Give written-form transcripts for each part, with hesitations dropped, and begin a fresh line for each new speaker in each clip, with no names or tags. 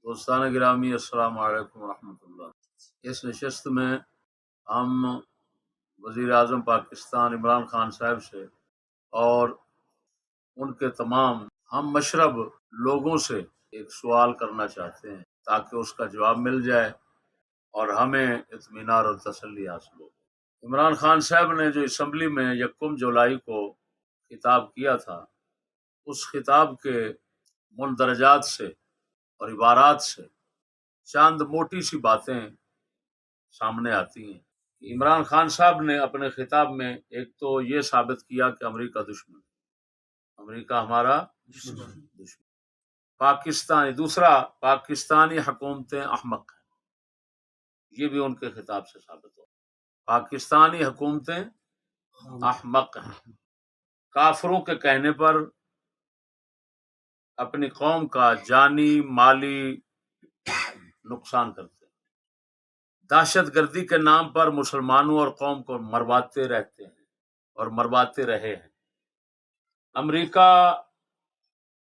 دوستان گرامی السلام علیکم ورحمۃ اللہ۔ اس نشست میں ہم وزیر اعظم پاکستان عمران خان صاحب سے اور ان کے تمام ہم مشرب لوگوں سے ایک سوال کرنا چاہتے ہیں تاکہ اس کا جواب مل جائے اور ہمیں اطمینان اور تسلی حاصل ہو۔ عمران خان صاحب نے جو اسمبلی میں 1 جولائی کو خطاب کیا تھا، اس خطاب کے مندرجات سے اور عبارات سے چند موٹی سی باتیں سامنے آتی ہیں۔ عمران خان صاحب نے اپنے خطاب میں ایک تو یہ ثابت کیا کہ امریکہ دشمن، امریکہ ہمارا دشمن، دوسرا پاکستانی حکومتیں احمق ہیں، یہ بھی ان کے خطاب سے ثابت ہو۔ پاکستانی حکومتیں احمق ہیں، کافروں کے کہنے پر اپنی قوم کا جانی مالی نقصان کرتے ہیں، دہشت گردی کے نام پر مسلمانوں اور قوم کو مرواتے رہتے ہیں اور مرواتے رہے ہیں۔ امریکہ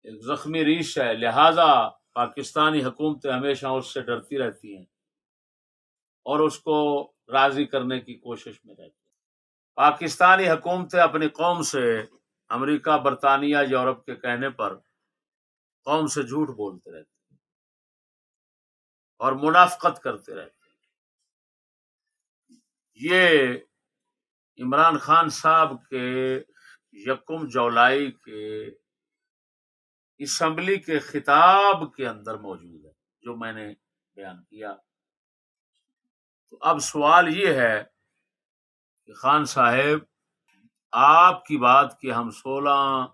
ایک زخمی ریش ہے، لہذا پاکستانی حکومتیں ہمیشہ اس سے ڈرتی رہتی ہیں اور اس کو راضی کرنے کی کوشش میں رہتی ہیں۔ پاکستانی حکومتیں اپنی قوم سے امریکہ، برطانیہ، یورپ کے کہنے پر قوم سے جھوٹ بولتے رہتے ہیں اور منافقت کرتے رہتے ہیں۔ یہ عمران خان صاحب کے 1 جولائی کے اسمبلی کے خطاب کے اندر موجود ہے جو میں نے بیان کیا۔ تو اب سوال یہ ہے کہ خان صاحب، آپ کی بات کی ہم 16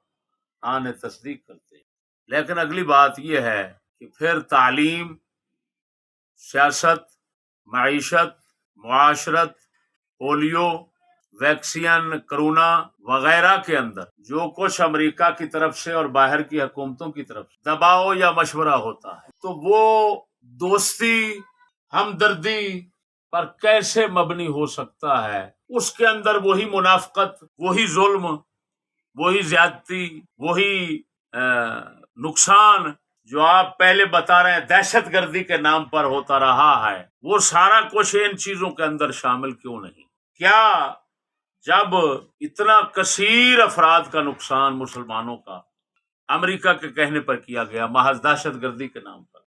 آنے تصدیق کرتے ہیں، لیکن اگلی بات یہ ہے کہ پھر تعلیم، سیاست، معیشت، معاشرت، پولیو، ویکسین، کرونا وغیرہ کے اندر جو کچھ امریکہ کی طرف سے اور باہر کی حکومتوں کی طرف سے دباؤ یا مشورہ ہوتا ہے تو وہ دوستی، ہمدردی پر کیسے مبنی ہو سکتا ہے؟ اس کے اندر وہی منافقت، وہی ظلم، وہی زیادتی، وہی نقصان جو آپ پہلے بتا رہے ہیں دہشت گردی کے نام پر ہوتا رہا ہے، وہ سارا کچھ ان چیزوں کے اندر شامل کیوں نہیں؟ کیا جب اتنا کثیر افراد کا نقصان مسلمانوں کا امریکہ کے کہنے پر کیا گیا محض دہشت گردی کے نام پر،